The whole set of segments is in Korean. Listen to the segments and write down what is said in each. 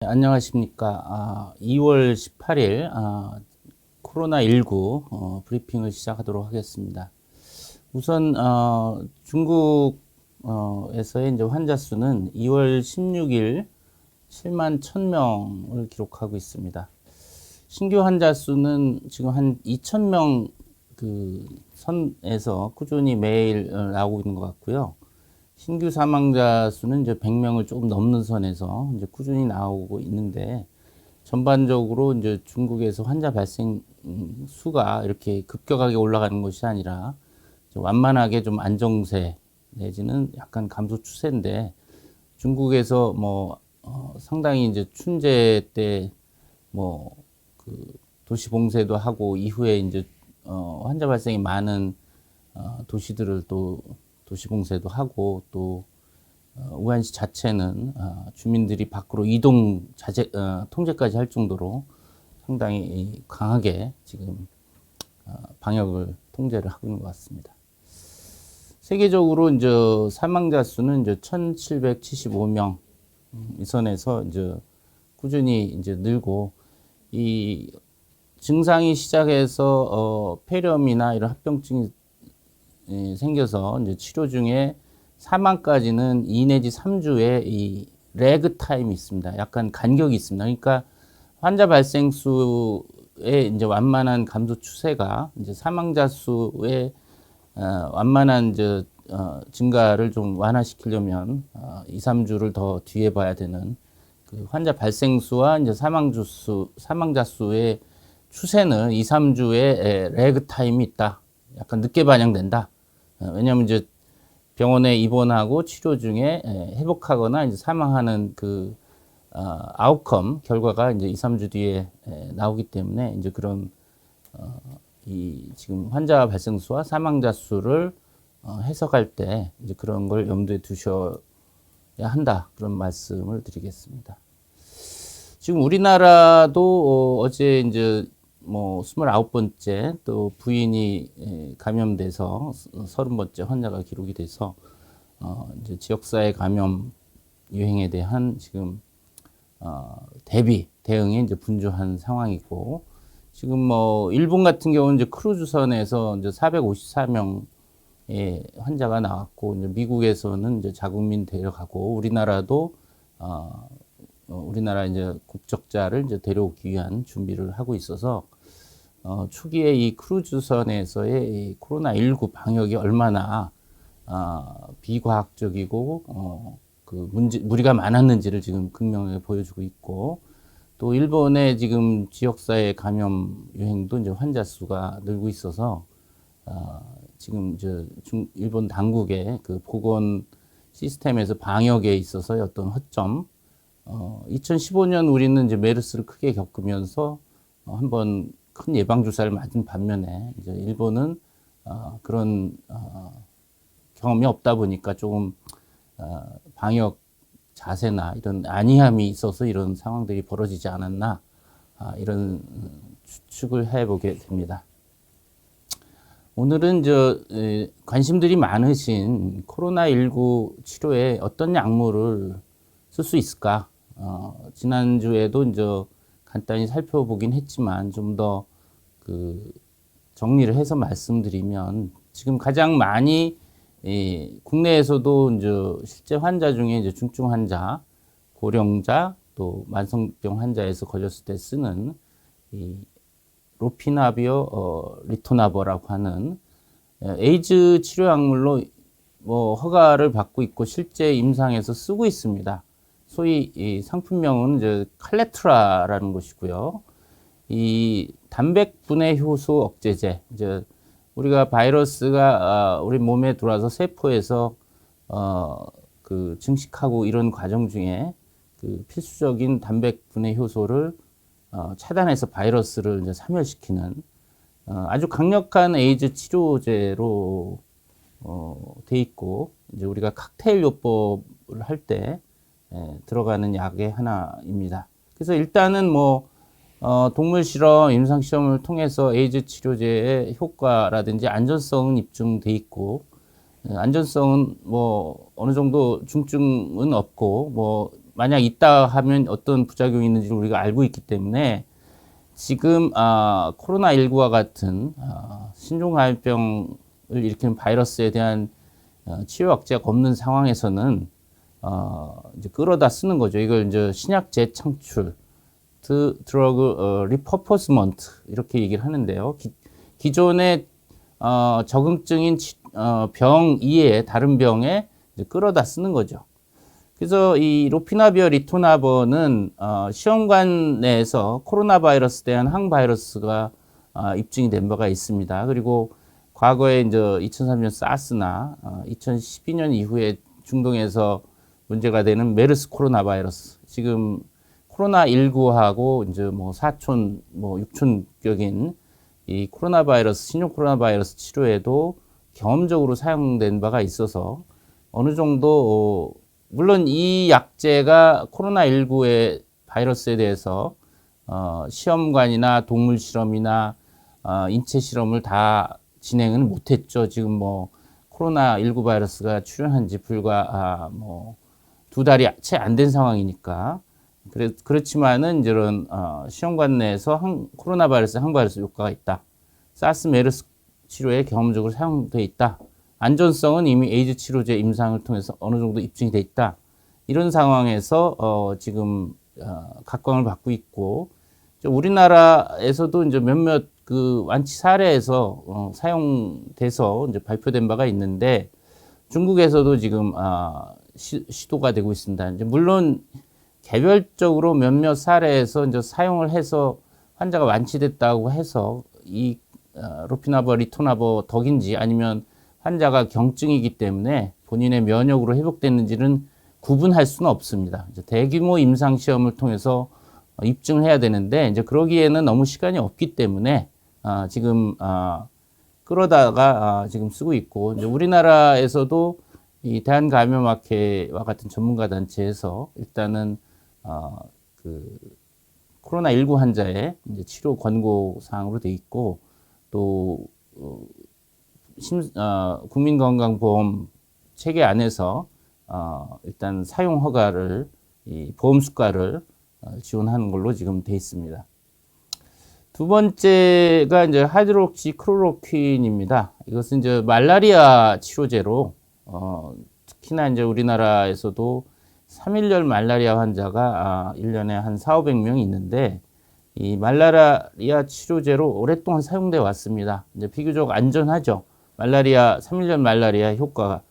네, 안녕하십니까. 2월 18일 코로나19 브리핑을 시작하도록 하겠습니다. 우선 중국에서의 이제 환자 수는 2월 16일 7만 1000명을 기록하고 있습니다. 신규 환자 수는 지금 한 2000명 그 선에서 꾸준히 매일 나오고 있는 것 같고요. 신규 사망자 수는 이제 100명을 조금 넘는 선에서 이제 꾸준히 나오고 있는데, 전반적으로 이제 중국에서 환자 발생 수가 이렇게 급격하게 올라가는 것이 아니라 좀 완만하게 좀 안정세 내지는 약간 감소 추세인데, 중국에서 상당히 이제 춘제 때 그 도시 봉쇄도 하고 이후에 이제 환자 발생이 많은 도시들을 또 도시 봉쇄도 하고, 또 우한시 자체는 주민들이 밖으로 이동 자제 통제까지 할 정도로 상당히 강하게 지금 방역을 통제를 하고 있는 것 같습니다. 세계적으로 이제 사망자 수는 이제 1,775명 이 선에서 이제 꾸준히 이제 늘고, 이 증상이 시작해서 폐렴이나 이런 합병증이 생겨서 이제 치료 중에 사망까지는 2 내지 3주의 이 레그 타임이 있습니다. 약간 간격이 있습니다. 그러니까 환자 발생 수의 이제 완만한 감소 추세가 이제 사망자 수의 완만한 이제 증가를 좀 완화시키려면 2, 3주를 더 뒤에 봐야 되는, 그 환자 발생 수와 이제 사망자 수의 추세는 2, 3주의 레그 타임이 있다. 약간 늦게 반영된다. 왜냐하면 이제 병원에 입원하고 치료 중에 회복하거나 이제 사망하는 그 아웃컴 결과가 이제 2, 3주 뒤에 나오기 때문에, 이제 그런 이 지금 환자 발생 수와 사망자 수를 해석할 때 이제 그런 걸 염두에 두셔야 한다, 그런 말씀을 드리겠습니다. 지금 우리나라도 어제 이제 29번째 또 부인이 감염돼서 30번째 환자가 기록이 돼서 이제 지역사회 감염 유행에 대한 지금 대응에 이제 분주한 상황이고, 지금 일본 같은 경우는 이제 크루즈선에서 이제 454명의 환자가 나왔고, 이제 미국에서는 이제 자국민 데려가고, 우리나라도 우리나라 이제 국적자를 이제 데려오기 위한 준비를 하고 있어서 초기에 이 크루즈선에서의 이 코로나19 방역이 얼마나 비과학적이고 그 무리가 많았는지를 지금 극명하게 보여주고 있고, 또 일본의 지금 지역사회 감염 유행도 이제 환자 수가 늘고 있어서 지금 이제 일본 당국의 그 보건 시스템에서 방역에 있어서의 어떤 허점, 2015년 우리는 이제 메르스를 크게 겪으면서 한번 큰 예방 주사를 맞은 반면에, 이제 일본은 그런 경험이 없다 보니까 조금 방역 자세나 이런 안이함이 있어서 이런 상황들이 벌어지지 않았나, 이런 추측을 해보게 됩니다. 오늘은 관심들이 많으신 코로나19 치료에 어떤 약물을 쓸 수 있을까? 지난주에도 이제 간단히 살펴보긴 했지만, 좀 더 그 정리를 해서 말씀드리면, 지금 가장 많이 국내에서도 이제 실제 환자 중에 이제 중증 환자, 고령자, 또 만성병 환자에서 걸렸을 때 쓰는 이 로피나비어 리토나버라고 하는 에이즈 치료 약물로 허가를 받고 있고 실제 임상에서 쓰고 있습니다. 소위 이 상품명은 이제 칼레트라라는 것이고요. 이 단백 분해 효소 억제제, 이제 우리가 바이러스가 우리 몸에 들어와서 세포에서 그 증식하고 이런 과정 중에 그 필수적인 단백 분해 효소를 차단해서 바이러스를 이제 사멸시키는 아주 강력한 에이즈 치료제로 돼 있고, 이제 우리가 칵테일 요법을 할 때 들어가는 약의 하나입니다. 그래서 일단은 동물 실험, 임상 시험을 통해서 에이즈 치료제의 효과라든지 안전성은 입증돼 있고, 안전성은 어느 정도 중증은 없고, 만약 있다 하면 어떤 부작용이 있는지 우리가 알고 있기 때문에 지금 코로나19와 같은 신종감염병을 일으키는 바이러스에 대한 치료 약제가 없는 상황에서는 이제 끌어다 쓰는 거죠. 이걸 이제 신약 재창출, 드러그 리퍼포스먼트 이렇게 얘기를 하는데요. 기존의 적응증인 병 이외에 다른 병에 이제 끌어다 쓰는 거죠. 그래서 이 로피나비어 리토나버는 시험관 내에서 코로나 바이러스에 대한 항바이러스가 입증이 된 바가 있습니다. 그리고 과거에 이제 2003년 사스나 2012년 이후에 중동에서 문제가 되는 메르스 코로나 바이러스, 지금 코로나19하고 이제 뭐 4촌, 뭐 6촌격인 이 코로나 바이러스, 신종 코로나 바이러스 치료에도 경험적으로 사용된 바가 있어서 어느 정도 물론 이 약제가 코로나19의 바이러스에 대해서 시험관이나 동물 실험이나 인체 실험을 다 진행은 못했죠. 지금 뭐 코로나19 바이러스가 출현한 지 불과 뭐 2달이 채 안 된 상황이니까. 그렇지만은 이런 시험관 내에서 코로나 바이러스, 항바이러스 효과가 있다. 사스, 메르스 치료에 경험적으로 사용돼 있다. 안전성은 이미 에이즈 치료제 임상을 통해서 어느 정도 입증이 돼 있다. 이런 상황에서 지금 각광을 받고 있고, 우리나라에서도 이제 몇몇 그 완치 사례에서 사용돼서 이제 발표된 바가 있는데, 중국에서도 지금 시도가 되고 있습니다. 이제 물론 개별적으로 몇몇 사례에서 이제 사용을 해서 환자가 완치됐다고 해서 이 로피나버, 리토나버 덕인지 아니면 환자가 경증이기 때문에 본인의 면역으로 회복됐는지는 구분할 수는 없습니다. 이제 대규모 임상 시험을 통해서 입증을 해야 되는데 이제 그러기에는 너무 시간이 없기 때문에 지금 끌어다가 지금 쓰고 있고, 이제 우리나라에서도 이 대한감염학회와 같은 전문가 단체에서 일단은 그 코로나19 환자의 이제 치료 권고 사항으로 돼 있고, 또 국민건강보험 체계 안에서 일단 사용 허가를, 이 보험 수가를 지원하는 걸로 지금 돼 있습니다. 두 번째가 이제 하이드록시클로로퀸입니다. 이것은 이제 말라리아 치료제로 특히나 이제 우리나라에서도 3일열 말라리아 환자가 1년에 한 4,500명이 있는데, 이 말라리아 치료제로 오랫동안 사용돼 왔습니다. 이제 비교적 안전하죠. 말라리아, 3일열 말라리아 효과가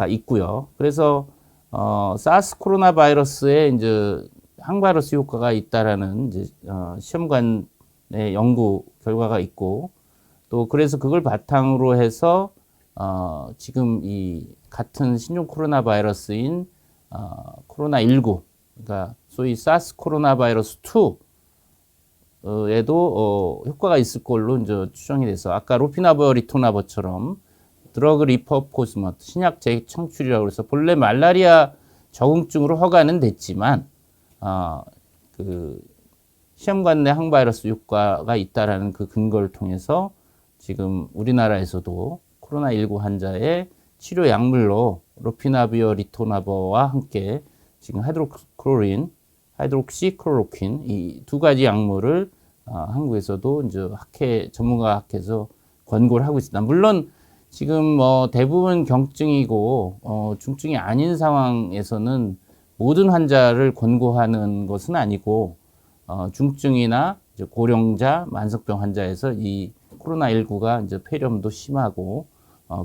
있고요. 그래서 사스 코로나 바이러스에 이제 항바이러스 효과가 있다라는 이제 시험관의 연구 결과가 있고, 또 그래서 그걸 바탕으로 해서 지금 이 같은 신종 코로나 바이러스인 코로나19, 그러니까 소위 사스 코로나 바이러스 2에도 효과가 있을 걸로 이제 추정이 돼서, 아까 로피나버, 리토나버처럼 드러그 리퍼포스먼트, 신약 재창출이라고 해서 본래 말라리아 적응증으로 허가는 됐지만 그 시험관 내 항바이러스 효과가 있다라는 그 근거를 통해서 지금 우리나라에서도 코로나19 환자의 치료 약물로 로피나비어 리토나버와 함께 지금 하이드록시클로로퀸 이 두 가지 약물을 한국에서도 이제 전문가 학회에서 권고를 하고 있습니다. 물론 지금 뭐 대부분 경증이고 중증이 아닌 상황에서는 모든 환자를 권고하는 것은 아니고 중증이나 이제 고령자, 만성병 환자에서 이 코로나19가 이제 폐렴도 심하고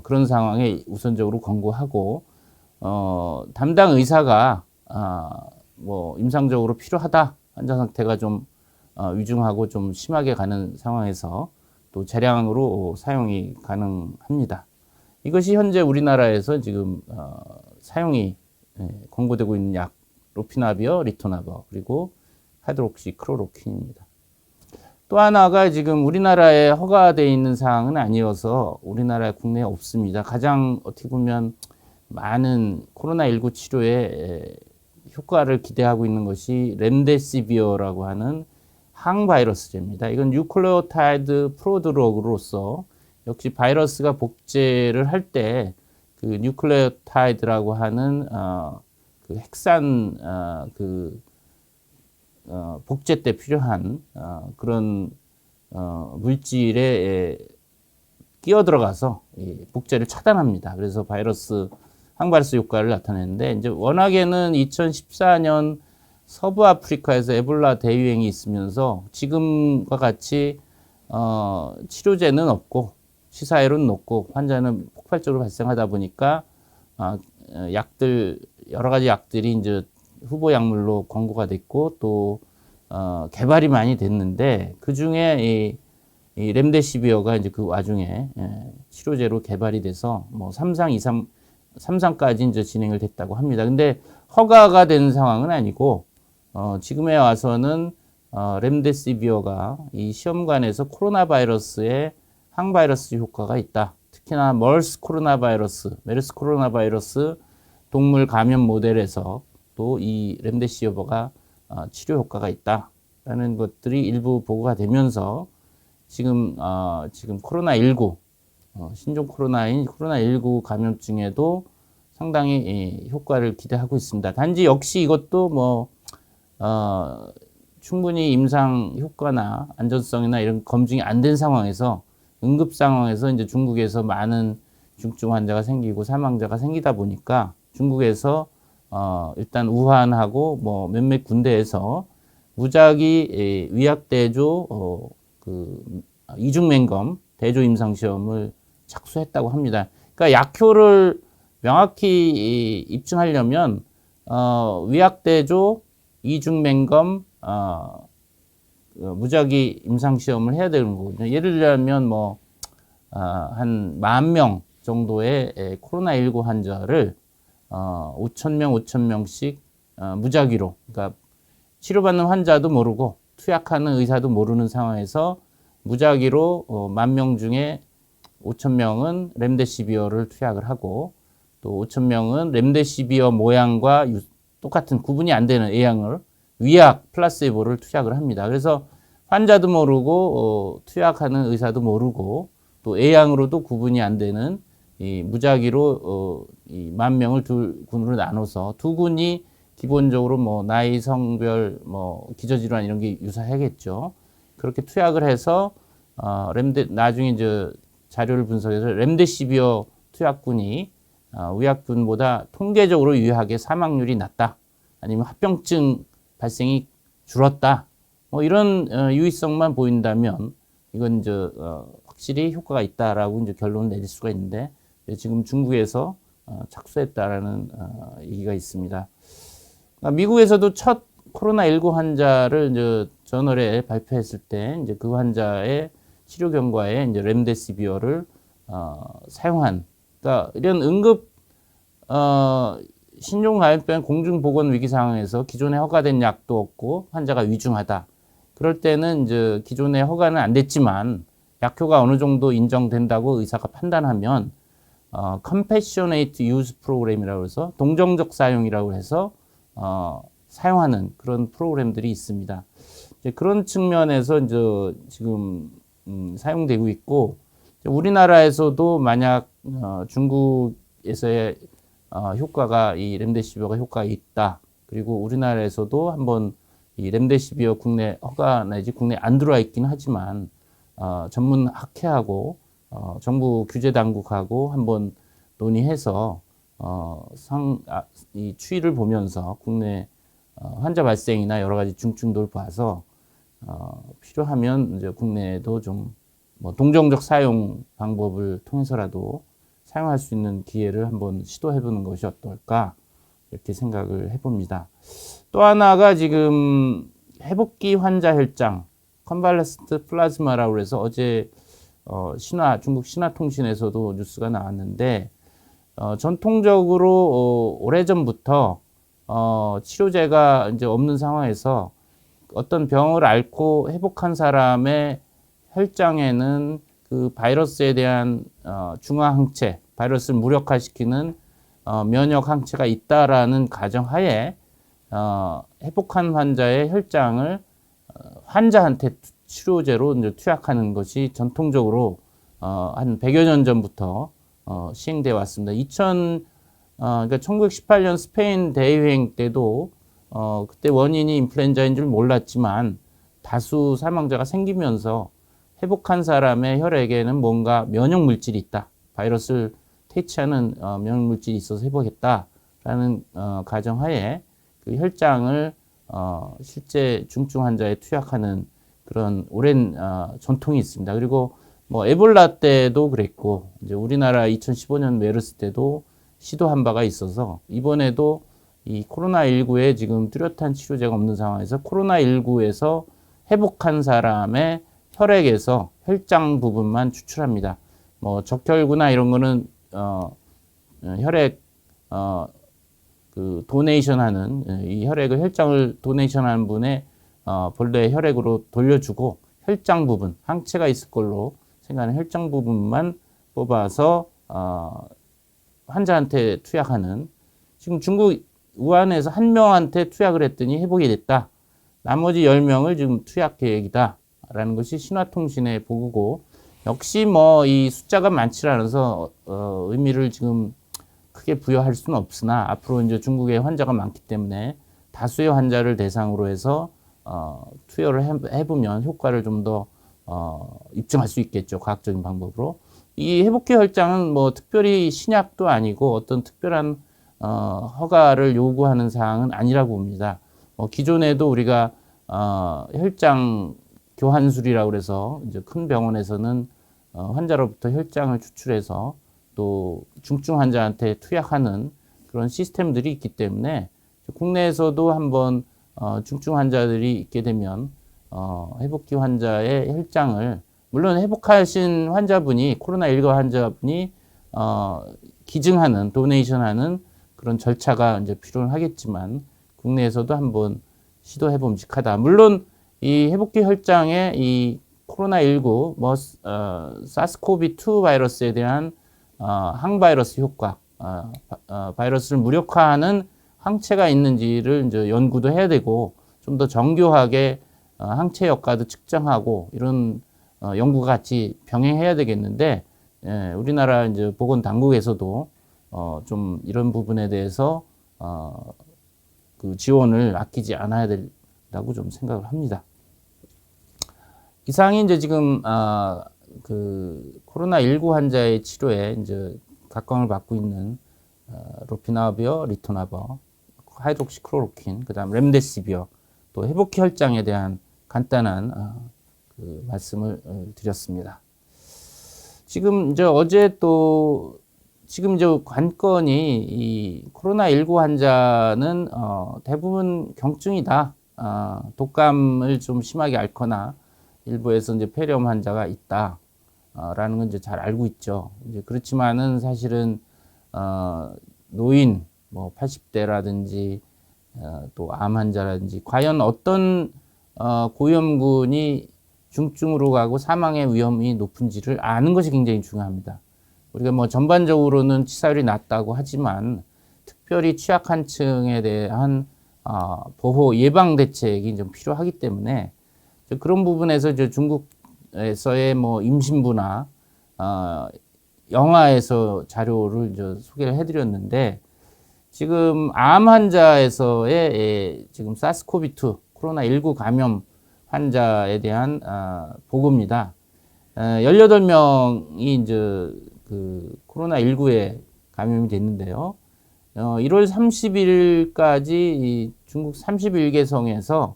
그런 상황에 우선적으로 권고하고, 담당 의사가 뭐 임상적으로 필요하다, 환자 상태가 좀 위중하고 좀 심하게 가는 상황에서 또 재량으로 사용이 가능합니다. 이것이 현재 우리나라에서 지금 사용이 권고되고 있는 약, 로피나비어, 리토나버, 그리고 하이드록시클로로퀸입니다. 또 하나가 지금 우리나라에 허가되어 있는 사항은 아니어서 우리나라 국내에 없습니다. 가장 어떻게 보면 많은 코로나19 치료에 효과를 기대하고 있는 것이 렘데시비어라고 하는 항바이러스제입니다. 이건 뉴클레오타이드 프로드러그로서 역시 바이러스가 복제를 할 때 그 뉴클레오타이드라고 하는 그 핵산 복제 때 필요한 그런 물질에 끼어 들어가서 이 복제를 차단합니다. 그래서 항바이러스 효과를 나타내는데, 이제 워낙에는 2014년 서부 아프리카에서 에볼라 대유행이 있으면서 지금과 같이 치료제는 없고 치사율은 높고 환자는 폭발적으로 발생하다 보니까 약들 여러 가지 약들이 이제 후보 약물로 권고가 됐고 또 개발이 많이 됐는데, 그 중에 이 렘데시비어가 이제 그 와중에 치료제로 개발이 돼서 뭐 3상까지 이제 진행을 됐다고 합니다. 근데 허가가 된 상황은 아니고 지금에 와서는 렘데시비어가 이 시험관에서 코로나 바이러스에 항바이러스 효과가 있다. 특히나 메르스 코로나 바이러스 동물 감염 모델에서 또 이 렘데시비어가 치료 효과가 있다라는 것들이 일부 보고가 되면서 지금 코로나19 신종 코로나인 코로나19 감염증에도 상당히 효과를 기대하고 있습니다. 단지 역시 이것도 충분히 임상 효과나 안전성이나 이런 검증이 안 된 상황에서 응급 상황에서 이제 중국에서 많은 중증 환자가 생기고 사망자가 생기다 보니까 중국에서 일단 우한하고 뭐 몇몇 군데에서 무작위 위약대조 이중맹검 대조 임상 시험을 착수했다고 합니다. 그러니까 약효를 명확히 입증하려면 위약대조 이중맹검 무작위 임상 시험을 해야 되는 거거든요. 예를 들면 한 10,000명 정도의 코로나19 환자를 5,000명씩 무작위로, 그러니까 치료받는 환자도 모르고 투약하는 의사도 모르는 상황에서 무작위로 10,000명 중에 5,000명은 렘데시비어를 투약을 하고 또 5,000명은 렘데시비어 모양과 똑같은 구분이 안 되는 A양을 위약 플라세보를 투약을 합니다. 그래서 환자도 모르고 투약하는 의사도 모르고 또 A양으로도 구분이 안 되는 이 무작위로 이 10,000명을 두 군으로 나눠서 두 군이 기본적으로 나이, 성별, 기저질환 이런 게 유사하겠죠. 그렇게 투약을 해서 나중에 이제 자료를 분석해서 렘데시비어 투약군이 의약군보다 통계적으로 유효하게 사망률이 낮다, 아니면 합병증 발생이 줄었다, 이런 유의성만 보인다면 이건 이제 확실히 효과가 있다라고 이제 결론을 내릴 수가 있는데, 지금 중국에서 착수했다라는 얘기가 있습니다. 미국에서도 첫 코로나19 환자를 이제 저널에 발표했을 때 이제 그 환자의 치료 경과에 이제 렘데시비어를 사용한, 그러니까 이런 응급 신종감염병 공중보건 위기 상황에서 기존에 허가된 약도 없고 환자가 위중하다. 그럴 때는 이제 기존에 허가는 안 됐지만 약효가 어느 정도 인정된다고 의사가 판단하면 compassionate use 프로그램이라고 해서 동정적 사용이라고 해서 사용하는 그런 프로그램들이 있습니다. 이제 그런 측면에서 이제 지금 사용되고 있고, 우리나라에서도 만약 중국에서의 효과가 이 렘데시비어가 효과가 있다. 그리고 우리나라에서도 한번 이 렘데시비어 국내 허가 내지 국내 안 들어와 있긴 하지만 전문 학회하고 정부 규제 당국하고 한번 논의해서 이 추이를 보면서 국내 환자 발생이나 여러 가지 중증도를 봐서 필요하면 이제 국내에도 좀 동정적 사용 방법을 통해서라도 사용할 수 있는 기회를 한번 시도해보는 것이 어떨까, 이렇게 생각을 해봅니다. 또 하나가 지금 회복기 환자 혈장, 컨발레센트 플라즈마라고 해서 어제 중국 신화통신에서도 뉴스가 나왔는데, 전통적으로 오래전부터 치료제가 이제 없는 상황에서 어떤 병을 앓고 회복한 사람의 혈장에는 그 바이러스에 대한 중화항체, 바이러스를 무력화시키는 면역 항체가 있다라는 가정하에 회복한 환자의 혈장을 환자한테 치료제로 이제 투약하는 것이 전통적으로 한 100여 년 전부터 시행되어 왔습니다. 그러니까 1918년 스페인 대유행 때도 그때 원인이 인플루엔자인 줄 몰랐지만 다수 사망자가 생기면서 회복한 사람의 혈액에는 뭔가 면역 물질이 있다. 바이러스를 퇴치하는 면역 물질이 있어서 회복했다라는 가정하에 그 혈장을 실제 중증 환자에 투약하는 그런 오랜 전통이 있습니다. 그리고 뭐 에볼라 때도 그랬고 이제 우리나라 2015년 메르스 때도 시도한 바가 있어서 이번에도 이 코로나19에 지금 뚜렷한 치료제가 없는 상황에서 코로나19에서 회복한 사람의 혈액에서 혈장 부분만 추출합니다. 뭐 적혈구나 이런 거는 혈액 그 도네이션하는 이 혈액을 혈장을 도네이션하는 분의 본래 혈액으로 돌려주고 혈장 부분 항체가 있을 걸로 생각하는 혈장 부분만 뽑아서 환자한테 투약하는 지금 중국 우한에서 한 명한테 투약을 했더니 회복이 됐다. 나머지 10명을 지금 투약 계획이다. 라는 것이 신화통신의 보고고 역시 뭐 이 숫자가 많지 않아서 의미를 지금 크게 부여할 수는 없으나 앞으로 이제 중국에 환자가 많기 때문에 다수의 환자를 대상으로 해서 투여를 해보면 효과를 좀 더 입증할 수 있겠죠. 과학적인 방법으로. 이 회복기 혈장은 뭐 특별히 신약도 아니고 어떤 특별한 허가를 요구하는 사항은 아니라고 봅니다. 기존에도 우리가 혈장 교환술이라고 그래서 이제 큰 병원에서는 환자로부터 혈장을 추출해서 또 중증 환자한테 투약하는 그런 시스템들이 있기 때문에 국내에서도 한번 중증 환자들이 있게 되면 회복기 환자의 혈장을 물론 회복하신 환자분이 코로나19 환자분이 기증하는 도네이션하는 그런 절차가 이제 필요하겠지만 국내에서도 한번 시도해 봄직하다. 물론 이 회복기 혈장에 이 코로나19 뭐 사스코비2 바이러스에 대한 항바이러스 효과, 바이러스를 무력화하는 항체가 있는지를 이제 연구도 해야 되고 좀 더 정교하게 항체 효과도 측정하고 이런 연구가 같이 병행해야 되겠는데 우리나라 이제 보건 당국에서도 좀 이런 부분에 대해서 그 지원을 아끼지 않아야 된다고 좀 생각을 합니다. 이상이 이제 지금 그 코로나19 환자의 치료에 이제 각광을 받고 있는 로피나비어, 리토나버, 하이드록시클로로킨, 그다음 렘데시비어, 또 회복기 혈장에 대한 간단한 그 말씀을 드렸습니다. 지금 이제 어제 또 지금 이제 관건이 이 코로나19 환자는 대부분 경증이다. 독감을 좀 심하게 앓거나 일부에서 이제 폐렴 환자가 있다. 라는 건 이제 잘 알고 있죠. 이제 그렇지만은 사실은 노인 뭐 80대라든지 또 암 환자라든지 과연 어떤 고위험군이 중증으로 가고 사망의 위험이 높은지를 아는 것이 굉장히 중요합니다. 우리가 뭐 전반적으로는 치사율이 낮다고 하지만 특별히 취약한 층에 대한 보호 예방 대책이 좀 필요하기 때문에 그런 부분에서 이제 중국에서의 뭐 임신부나 영화에서 자료를 이제 소개를 해드렸는데 지금 암 환자에서의 지금 사스코비2 코로나19 감염 환자에 대한 보고입니다. 18명이 이제 그 코로나19에 감염이 됐는데요. 1월 30일까지 중국 31개 성에서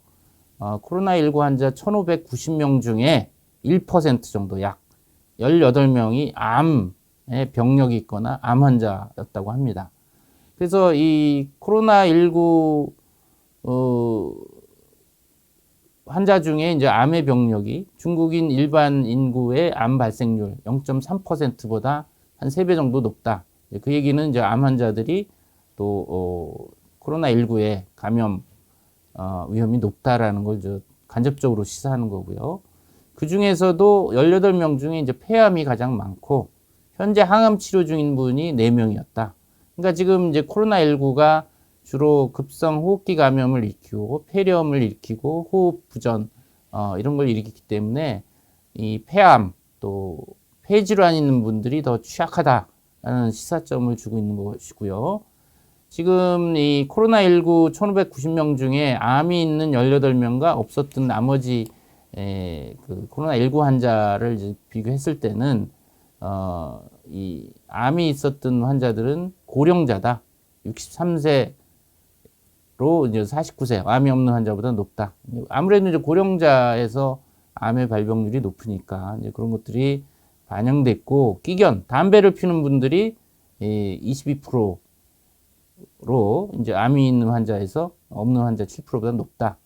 코로나19 환자 1,590명 중에 1% 정도 약 18명이 암의 병력이 있거나 암 환자였다고 합니다. 그래서 이 코로나19 환자 중에 이제 암의 병력이 중국인 일반 인구의 암 발생률 0.3%보다 한 3배 정도 높다. 그 얘기는 이제 암 환자들이 또 코로나19에 감염 위험이 높다라는 걸 간접적으로 시사하는 거고요. 그 중에서도 18명 중에 이제 폐암이 가장 많고 현재 항암 치료 중인 분이 4명이었다. 그러니까 지금 이제 코로나19가 주로 급성 호흡기 감염을 일으키고 폐렴을 일으키고 호흡 부전 이런 걸 일으키기 때문에 이 폐암 또 폐질환 있는 분들이 더 취약하다라는 시사점을 주고 있는 것이고요. 지금 이 코로나19 1590명 중에 암이 있는 18명과 없었던 나머지 그 코로나19 환자를 이제 비교했을 때는 이 암이 있었던 환자들은 고령자다. 63세로 이제 49세 암이 없는 환자보다 높다. 아무래도 이제 고령자에서 암의 발병률이 높으니까 이제 그런 것들이 반영됐고, 끼견 담배를 피우는 분들이 22%로 이제 암이 있는 환자에서 없는 환자 7%보다 높다.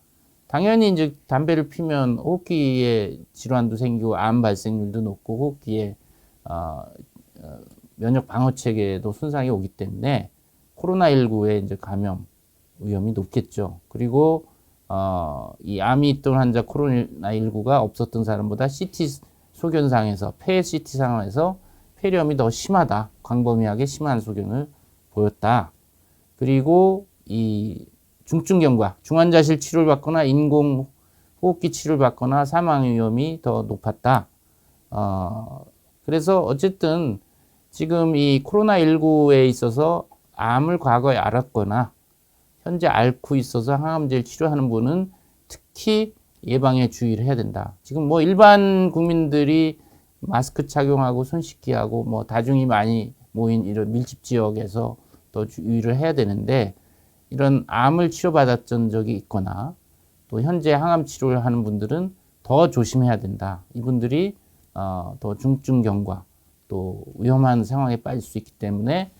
당연히 이제 담배를 피면 호흡기에 질환도 생기고 암 발생률도 높고 호흡기에 면역 방어 체계에도 손상이 오기 때문에 코로나19에 이제 감염 위험이 높겠죠. 그리고 이 암이 있던 환자 코로나19가 없었던 사람보다 CT 소견상에서 폐 CT 상황에서 폐렴이 더 심하다. 광범위하게 심한 소견을 보였다. 그리고 이 중증 경과, 중환자실 치료를 받거나 인공 호흡기 치료를 받거나 사망 위험이 더 높았다. 그래서 어쨌든 지금 이 코로나19에 있어서 암을 과거에 앓았거나 현재 앓고 있어서 항암제를 치료하는 분은 특히 예방에 주의를 해야 된다. 지금 뭐 일반 국민들이 마스크 착용하고 손 씻기하고 뭐 다중이 많이 모인 이런 밀집 지역에서 더 주의를 해야 되는데, 이런 암을 치료받았던 적이 있거나 또 현재 항암 치료를 하는 분들은 더 조심해야 된다. 이분들이 더 중증 경과 또 위험한 상황에 빠질 수 있기 때문에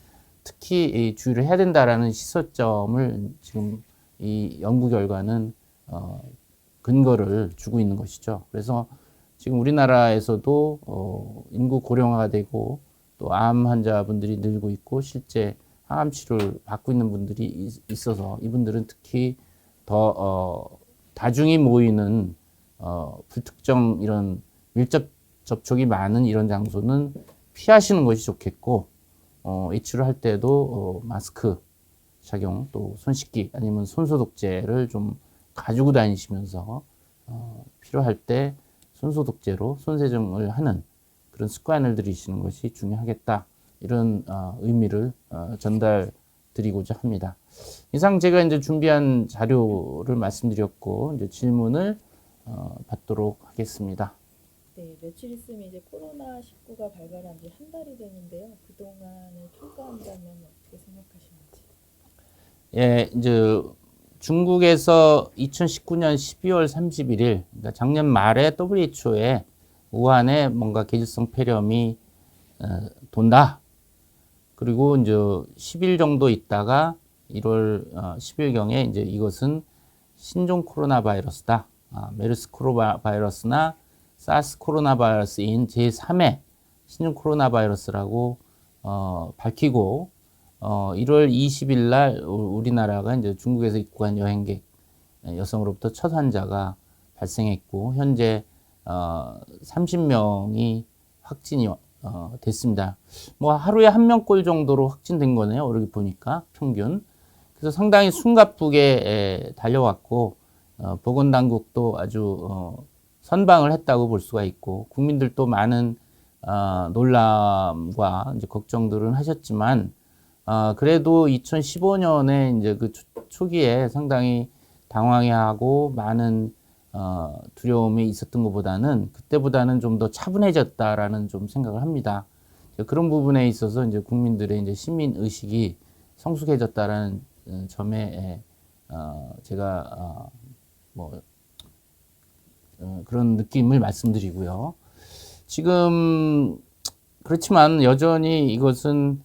특히 주의를 해야 된다라는 시사점을 지금 이 연구 결과는 근거를 주고 있는 것이죠. 그래서 지금 우리나라에서도 인구 고령화가 되고 또 암 환자분들이 늘고 있고 실제 항암 치료를 받고 있는 분들이 있어서 이분들은 특히 더 다중이 모이는 불특정 이런 밀접 접촉이 많은 이런 장소는 피하시는 것이 좋겠고, 외출을 할 때도 마스크 착용 또 손 씻기 아니면 손소독제를 좀 가지고 다니시면서 필요할 때 손소독제로 손세정을 하는 그런 습관을 들이시는 것이 중요하겠다. 이런 의미를 전달드리고자 합니다. 이상 제가 이제 준비한 자료를 말씀드렸고 이제 질문을 받도록 하겠습니다. 네, 며칠 있으면 이제 코로나19가 발발한 지 한 달이 되는데요. 그동안을 평가한다면 어떻게 생각하시는지? 예, 이제 중국에서 2019년 12월 31일, 그러니까 작년 말에 WHO에 우한에 뭔가 계절성 폐렴이 돈다. 그리고 이제 10일 정도 있다가 1월 10일경에 이제 이것은 신종 코로나 바이러스다. 메르스 코로나 바이러스나 사스 코로나 바이러스인 제3의 신종 코로나 바이러스라고 밝히고 1월 20일 날 우리나라가 이제 중국에서 입국한 여행객 여성으로부터 첫 환자가 발생했고 현재 30명이 확진이 됐습니다. 뭐 하루에 한 명꼴 정도로 확진된 거네요. 이렇게 보니까 평균. 그래서 상당히 숨가쁘게 달려왔고 보건당국도 아주 선방을 했다고 볼 수가 있고 국민들도 많은 놀람과 이제 걱정들은 하셨지만 그래도 2015년에 이제 그 초기에 상당히 당황해하고 많은 두려움이 있었던 것보다는 그때보다는 좀 더 차분해졌다라는 좀 생각을 합니다. 그런 부분에 있어서 이제 국민들의 이제 시민 의식이 성숙해졌다라는 점에 제가 그런 느낌을 말씀드리고요. 지금 그렇지만 여전히 이것은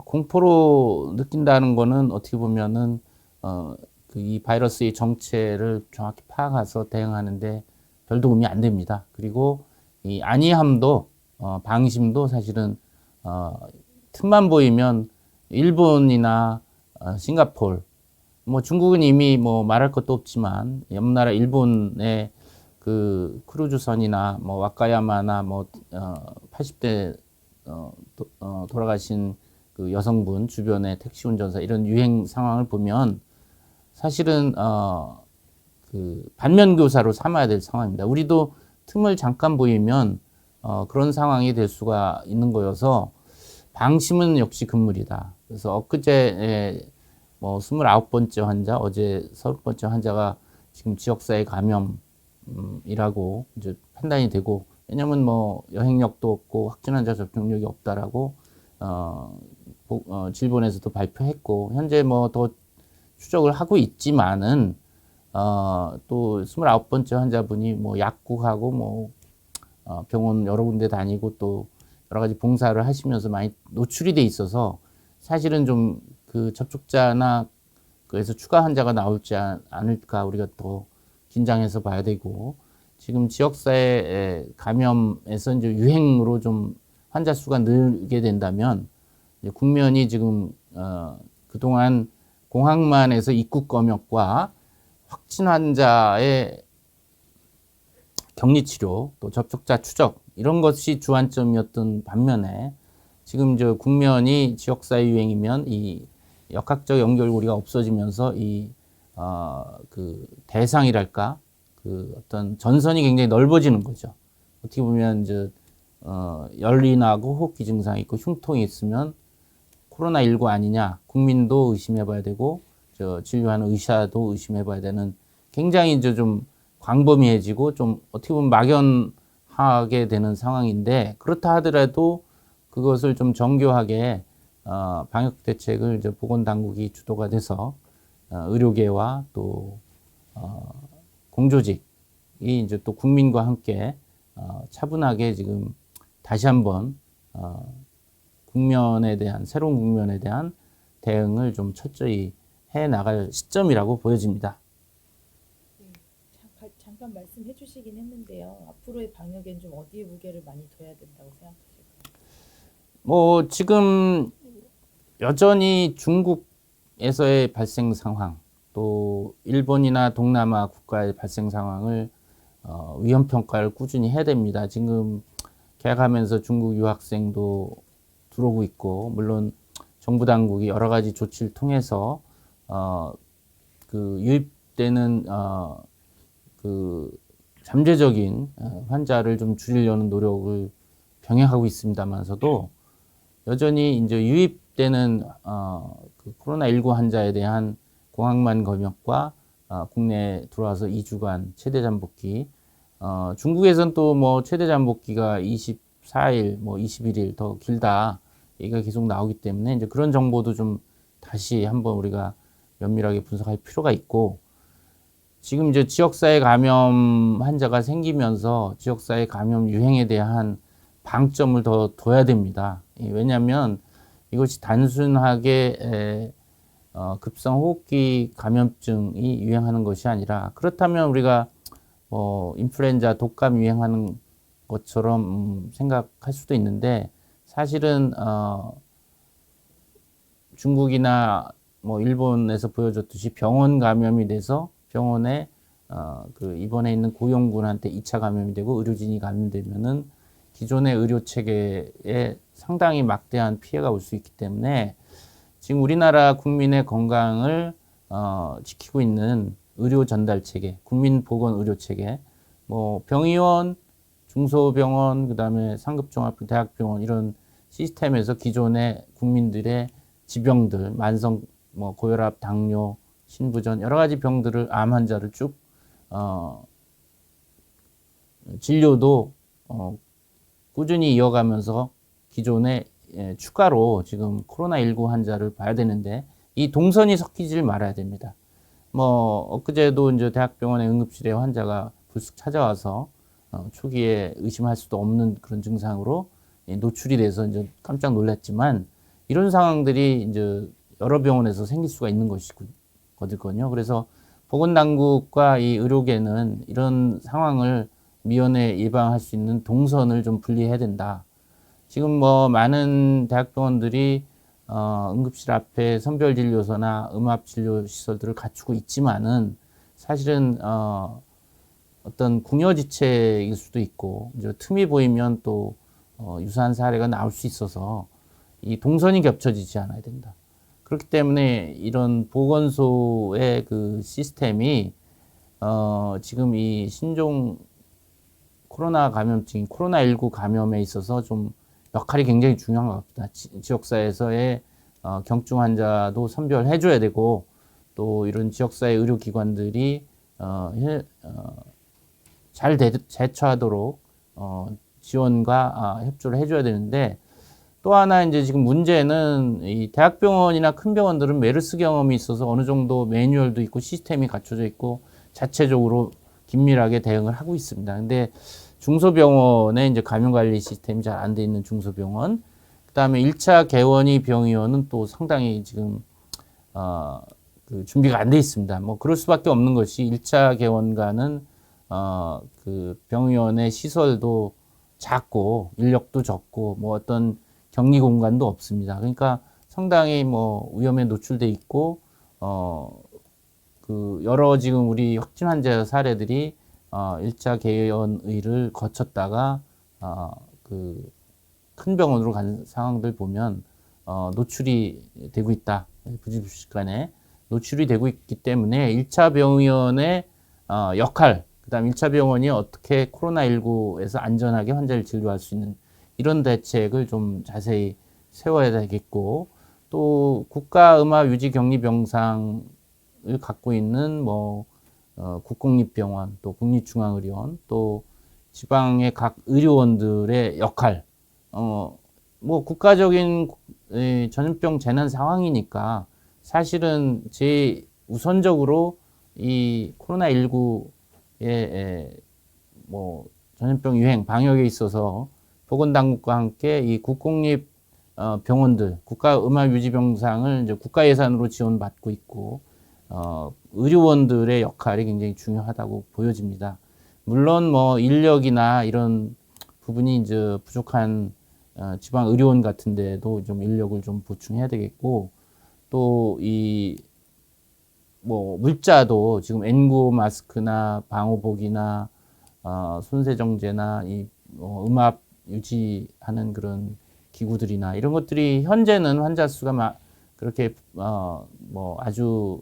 공포로 느낀다는 거는 어떻게 보면은 이 바이러스의 정체를 정확히 파악해서 대응하는데 별 도움이 안 됩니다. 그리고 이 안이함도 방심도 사실은 틈만 보이면 일본이나 싱가포르, 뭐 중국은 이미 뭐 말할 것도 없지만 옆나라 일본의 그 크루즈선이나 뭐 와카야마나 뭐 80대 돌아가신 그 여성분 주변의 택시 운전사 이런 유행 상황을 보면 사실은 그 반면교사로 삼아야 될 상황입니다. 우리도 틈을 잠깐 보이면 그런 상황이 될 수가 있는 거여서 방심은 역시 금물이다. 그래서 엊그제 뭐 29번째 환자, 어제 30번째 환자가 지금 지역사회 감염이라고 이제 판단이 되고, 왜냐면 뭐 여행력도 없고 확진 환자 접촉력이 없다라고 질본에서도 발표했고, 현재 뭐 더 추적을 하고 있지만은 또 29번째 환자분이 뭐 약국하고 뭐 병원 여러 군데 다니고 또 여러 가지 봉사를 하시면서 많이 노출이 돼 있어서 사실은 좀 그 접촉자나 그래서 추가 환자가 나올지 않을까 우리가 더 긴장해서 봐야 되고, 지금 지역사회 감염에서 이제 유행으로 좀 환자 수가 늘게 된다면 이제 국면이 지금 그동안 공항만에서 입국 검역과 확진 환자의 격리 치료 또 접촉자 추적 이런 것이 주안점이었던 반면에, 지금 저 국면이 지역사회 유행이면 이 역학적 연결고리가 없어지면서 그 대상이랄까 그 어떤 전선이 굉장히 넓어지는 거죠. 어떻게 보면 이제 열이 나고 호흡기 증상이 있고 흉통이 있으면 코로나19 아니냐 국민도 의심해봐야 되고 저 진료하는 의사도 의심해봐야 되는, 굉장히 이제 좀 광범위해지고 좀 어떻게 보면 막연하게 되는 상황인데, 그렇다 하더라도 그것을 좀 정교하게 방역 대책을 이제 보건당국이 주도가 돼서 의료계와 또 공조직이 이제 또 국민과 함께 차분하게 지금 다시 한번 국면에 대한 새로운 국면에 대한 대응을 좀 철저히 해 나갈 시점이라고 보여집니다. 네, 잠깐 말씀해 주시긴 했는데요. 앞으로의 방역엔 좀 어디에 무게를 많이 둬야 된다고 생각하실까요? 뭐 지금 여전히 중국에서의 발생 상황, 또 일본이나 동남아 국가의 발생 상황을 위험 평가를 꾸준히 해야 됩니다. 지금 개학하면서 중국 유학생도 들어오고 있고, 물론 정부 당국이 여러 가지 조치를 통해서 그 유입되는 그 잠재적인 환자를 좀 줄이려는 노력을 병행하고 있습니다만서도, 여전히 이제 유입되는 그 코로나19 환자에 대한 공항만 검역과 국내에 들어와서 2주간 최대 잠복기, 중국에서는 또 뭐 최대 잠복기가 24일, 뭐 21일 더 길다 얘기가 계속 나오기 때문에 이제 그런 정보도 좀 다시 한번 우리가 면밀하게 분석할 필요가 있고, 지금 이제 지역사회 감염 환자가 생기면서 지역사회 감염 유행에 대한 방점을 더 둬야 됩니다. 왜냐하면 이것이 단순하게 급성 호흡기 감염증이 유행하는 것이 아니라, 그렇다면 우리가 인플루엔자 독감 유행하는 것처럼 생각할 수도 있는데, 사실은 중국이나 뭐 일본에서 보여줬듯이 병원 감염이 돼서 병원에 그 입원해 있는 고용군한테 2차 감염이 되고 의료진이 감염되면은 기존의 의료 체계에 상당히 막대한 피해가 올 수 있기 때문에, 지금 우리나라 국민의 건강을 지키고 있는 의료 전달 체계, 국민보건 의료 체계, 뭐 병의원, 중소병원, 그다음에 상급종합 대학병원 이런 시스템에서 기존의 국민들의 지병들, 만성 뭐 고혈압, 당뇨, 신부전 여러 가지 병들을, 암 환자를 쭉 진료도 꾸준히 이어가면서 기존에 추가로 지금 코로나19 환자를 봐야 되는데, 이 동선이 섞이질 말아야 됩니다. 뭐 엊그제도 이제 대학병원의 응급실에 환자가 불쑥 찾아와서 초기에 의심할 수도 없는 그런 증상으로 노출이 돼서 이제 깜짝 놀랐지만, 이런 상황들이 이제 여러 병원에서 생길 수가 있는 것이거든요. 그래서 보건당국과 이 의료계는 이런 상황을 미연에 예방할 수 있는 동선을 좀 분리해야 된다. 지금 뭐 많은 대학병원들이 응급실 앞에 선별진료소나 음압진료시설들을 갖추고 있지만은, 사실은 어떤 궁여지책일 수도 있고 이제 틈이 보이면 또 유사한 사례가 나올 수 있어서 이 동선이 겹쳐지지 않아야 된다. 그렇기 때문에 이런 보건소의 그 시스템이 지금 이 신종 코로나 감염증인 코로나19 감염에 있어서 좀 역할이 굉장히 중요한 것 같습니다. 지역사회에서의 경증 환자도 선별해줘야 되고 또 이런 지역사회 의료기관들이 잘 대처하도록 지원과 협조를 해줘야 되는데 또 하나 이제 지금 문제는 이 대학병원이나 큰 병원들은 메르스 경험이 있어서 어느 정도 매뉴얼도 있고 시스템이 갖춰져 있고 자체적으로 긴밀하게 대응을 하고 있습니다. 근데 중소병원에 이제 감염관리 시스템이 잘 안 돼 있는 중소병원, 그다음에 1차 개원이 병의원은 또 상당히 지금 그 준비가 안 돼 있습니다. 뭐 그럴 수밖에 없는 것이 1차 개원과는 그 병의원의 시설도 작고 인력도 적고 뭐 어떤 격리 공간도 없습니다. 그러니까 상당히 뭐 위험에 노출돼 있고 그 여러 지금 우리 확진 환자 사례들이 1차 개원의를 거쳤다가 그 큰 병원으로 간 상황들 보면 노출이 되고 있다. 부지불식간에 노출이 되고 있기 때문에 1차 병의원의 역할, 그다음 1차 병원이 어떻게 코로나19에서 안전하게 환자를 진료할 수 있는 이런 대책을 좀 자세히 세워야 되겠고, 또 국가음압유지격리병상을 갖고 있는 뭐 국공립병원, 또 국립중앙의료원, 또 지방의 각 의료원들의 역할, 뭐 국가적인 전염병 재난 상황이니까 사실은 제 우선적으로 이 코로나19의 뭐 전염병 유행 방역에 있어서 보건당국과 함께 이 국공립 병원들 국가음압유지병상을 이제 국가 예산으로 지원받고 있고 의료원들의 역할이 굉장히 중요하다고 보여집니다. 물론 뭐 인력이나 이런 부분이 이제 부족한 지방 의료원 같은 데도 좀 인력을 좀 보충해야 되겠고, 또 이 뭐 물자도 지금 N95 마스크나 방호복이나 손세정제나 이 음압 유지하는 그런 기구들이나 이런 것들이 현재는 환자 수가 그렇게 뭐 아주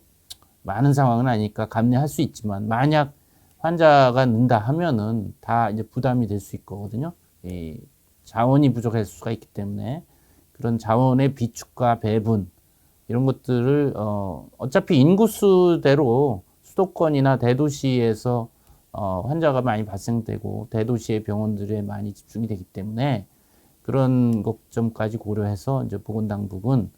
많은 상황은 아니니까 감내할 수 있지만, 만약 환자가 는다 하면은 다 이제 부담이 될 수 있거든요. 이 자원이 부족할 수가 있기 때문에 그런 자원의 비축과 배분 이런 것들을 어차피 인구수대로 수도권이나 대도시에서 환자가 많이 발생되고 대도시의 병원들에 많이 집중이 되기 때문에 그런 걱정까지 고려해서 이제 보건당국은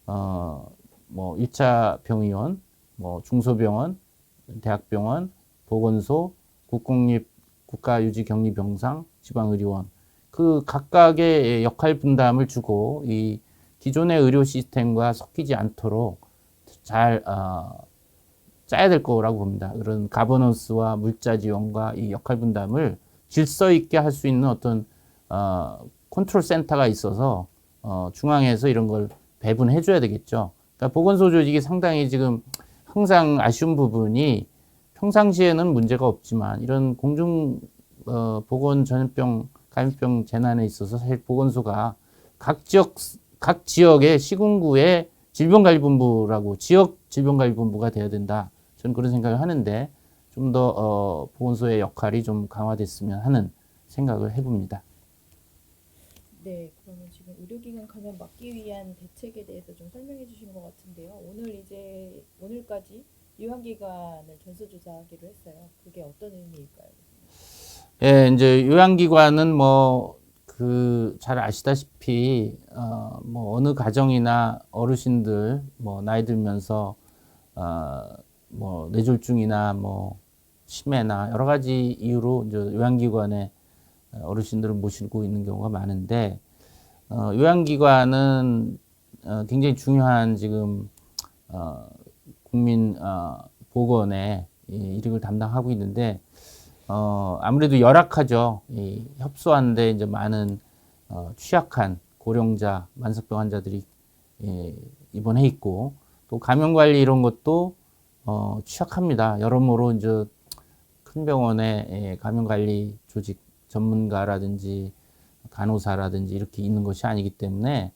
뭐 1차 병의원, 뭐 중소병원, 대학병원, 보건소, 국공립 국가유지격리병상, 지방의료원 그 각각의 역할 분담을 주고 이 기존의 의료 시스템과 섞이지 않도록 잘 짜야 될 거라고 봅니다. 그런 가버넌스와 물자 지원과 이 역할 분담을 질서 있게 할 수 있는 어떤 컨트롤 센터가 있어서 중앙에서 이런 걸 배분해 줘야 되겠죠. 그러니까 보건소 조직이 상당히 지금 항상 아쉬운 부분이 평상시에는 문제가 없지만 이런 공중 보건 전염병 감염병 재난에 있어서 사실 보건소가 각 지역의 시군구의 질병관리본부라고 지역 질병관리본부가 돼야 된다. 저는 그런 생각을 하는데 좀 더 보건소의 역할이 좀 강화됐으면 하는 생각을 해봅니다. 네, 그러면 지금 의료기관 감염 막기 위한 대책에 대해서 좀 설명해 주신 것 같은데요. 오늘까지 요양기관을 전수조사하기로 했어요. 그게 어떤 의미일까요? 예, 이제 요양기관은 뭐 잘 아시다시피 뭐 어느 가정이나 어르신들 뭐 나이 들면서 뭐 뇌졸중이나 뭐 치매나 여러 가지 이유로 이제 요양기관에 어르신들을 모시고 있는 경우가 많은데 요양기관은 굉장히 중요한 지금 국민 보건의 일을 담당하고 있는데 아무래도 열악하죠. 협소한데 이제 많은 취약한 고령자, 만성병 환자들이 입원해 있고 또 감염 관리 이런 것도 취약합니다. 여러모로 이제 큰 병원에 감염 관리 조직 전문가라든지 간호사라든지 이렇게 있는 것이 아니기 때문에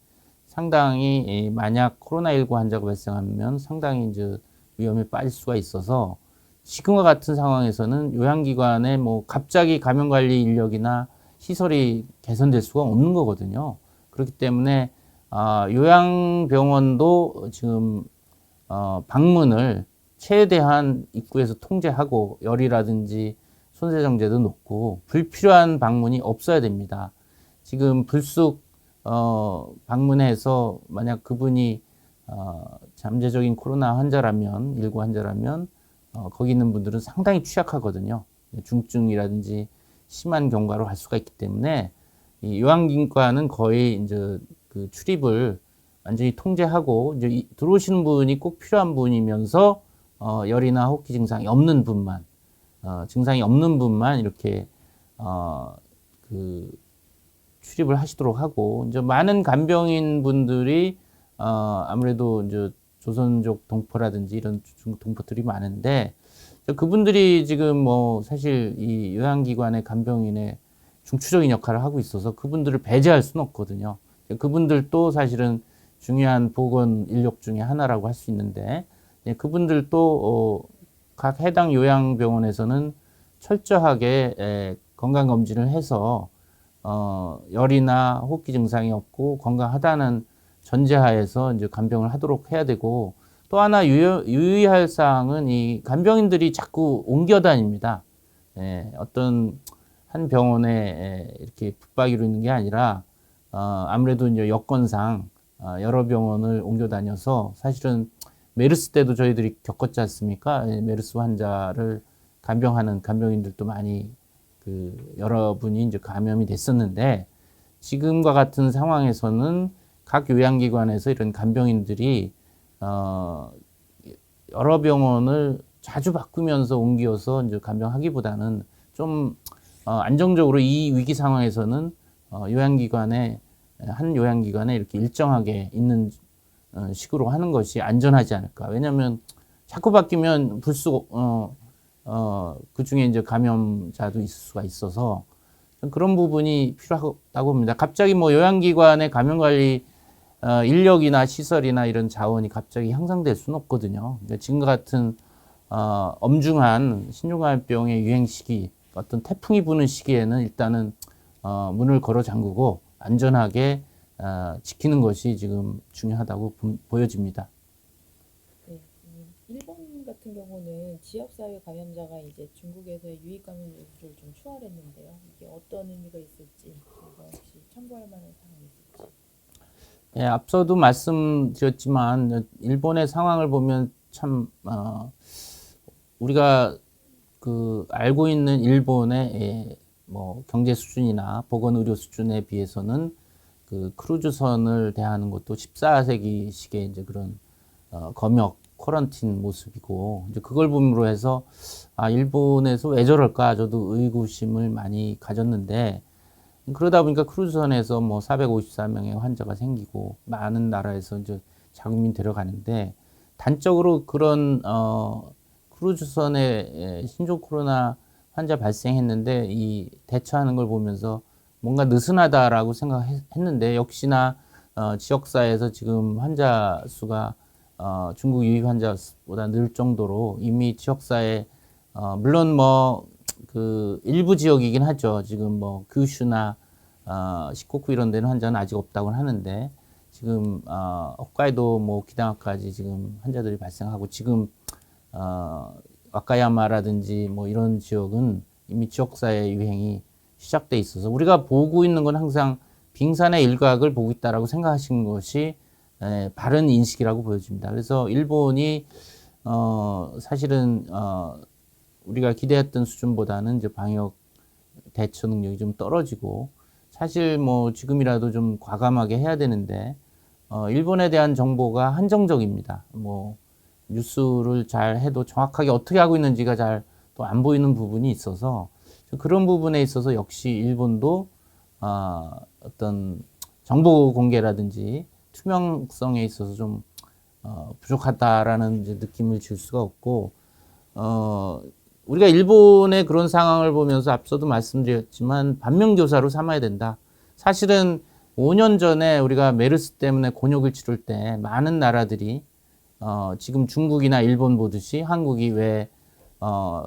상당히 만약 코로나19 환자가 발생하면 상당히 이제 위험에 빠질 수가 있어서 지금과 같은 상황에서는 요양기관에 뭐 갑자기 감염관리 인력이나 시설이 개선될 수가 없는 거거든요. 그렇기 때문에 요양병원도 지금 방문을 최대한 입구에서 통제하고 열이라든지 손세정제도 놓고 불필요한 방문이 없어야 됩니다. 지금 불쑥 방문해서 만약 그분이 잠재적인 코로나 환자라면, 19 환자라면 거기 있는 분들은 상당히 취약하거든요. 중증이라든지 심한 경과로 갈 수가 있기 때문에 이 요양기관은 거의 이제 그 출입을 완전히 통제하고 이제 들어오시는 분이 꼭 필요한 분이면서 열이나 호흡기 증상이 없는 분만 이렇게 그 출입을 하시도록 하고 이제 많은 간병인 분들이 아무래도 이제 조선족 동포라든지 이런 중국 동포들이 많은데 그분들이 지금 뭐 사실 이 요양기관의 간병인의 중추적인 역할을 하고 있어서 그분들을 배제할 수는 없거든요. 그분들도 사실은 중요한 보건 인력 중에 하나라고 할 수 있는데 그분들도 각 해당 요양병원에서는 철저하게 건강검진을 해서 열이나 호흡기 증상이 없고 건강하다는 전제하에서 이제 간병을 하도록 해야 되고 또 하나 유의할 사항은 이 간병인들이 자꾸 옮겨 다닙니다. 어떤 한 병원에 이렇게 붙박이로 있는 게 아니라 아무래도 이제 여건상 여러 병원을 옮겨 다녀서 사실은 메르스 때도 저희들이 겪었지 않습니까? 메르스 환자를 간병하는 간병인들도 많이 여러분이 이제 감염이 됐었는데 지금과 같은 상황에서는 각 요양기관에서 이런 간병인들이 여러 병원을 자주 바꾸면서 옮겨서 이제 간병하기보다는 좀 안정적으로 이 위기 상황에서는 한 요양기관에 이렇게 일정하게 있는 식으로 하는 것이 안전하지 않을까. 왜냐하면 자꾸 바뀌면 불쑥 그 중에 이제 감염자도 있을 수가 있어서 그런 부분이 필요하다고 봅니다. 갑자기 뭐 요양기관의 감염관리 인력이나 시설이나 이런 자원이 갑자기 향상될 수는 없거든요. 그러니까 지금과 같은 엄중한 신종감염병의 유행 시기, 어떤 태풍이 부는 시기에는 일단은 문을 걸어 잠그고 안전하게 지키는 것이 지금 중요하다고 보여집니다. 네, 일본 같은 경우는 지역사회 감염자가 이제 중국에서의 유입 감염자를 좀 추월했는데요. 이게 어떤 의미가 있을지 그리고 혹시 참고할 만한 사항이 있을지. 예, 앞서도 말씀드렸지만 일본의 상황을 보면 참 우리가 알고 있는 일본의 뭐 경제 수준이나 보건 의료 수준에 비해서는 크루즈선을 대하는 것도 14세기식의 이제 그런 검역 쿼런틴 모습이고 이제 그걸 보므로 해서 일본에서 왜 저럴까 저도 의구심을 많이 가졌는데 그러다 보니까 크루즈선에서 뭐 454명의 환자가 생기고 많은 나라에서 이제 자국민 데려가는데 단적으로 그런 크루즈선에 신종 코로나 환자 발생했는데 이 대처하는 걸 보면서 뭔가 느슨하다라고 생각했는데 역시나 지역사회에서 지금 환자 수가 중국 유입 환자보다 늘 정도로 이미 지역사회 물론 뭐 일부 지역이긴 하죠. 지금 뭐 규슈나 시코쿠 이런 데는 환자는 아직 없다고 하는데 지금 홋카이도 뭐 오키나와까지 지금 환자들이 발생하고 지금 와카야마라든지 뭐 이런 지역은 이미 지역사회 유행이 시작돼 있어서 우리가 보고 있는 건 항상 빙산의 일각을 보고 있다라고 생각하시는 것이 바른 인식이라고 보여집니다. 그래서 일본이 사실은 우리가 기대했던 수준보다는 이제 방역 대처 능력이 좀 떨어지고 사실 뭐 지금이라도 좀 과감하게 해야 되는데 일본에 대한 정보가 한정적입니다. 뭐 뉴스를 잘 해도 정확하게 어떻게 하고 있는지가 잘 또 안 보이는 부분이 있어서 그런 부분에 있어서 역시 일본도 어떤 정보 공개라든지 투명성에 있어서 좀 부족하다라는 이제 느낌을 줄 수가 없고 우리가 일본의 그런 상황을 보면서 앞서도 말씀드렸지만 반면교사로 삼아야 된다. 사실은 5년 전에 우리가 메르스 때문에 곤욕을 치를 때 많은 나라들이 지금 중국이나 일본 보듯이 한국이 왜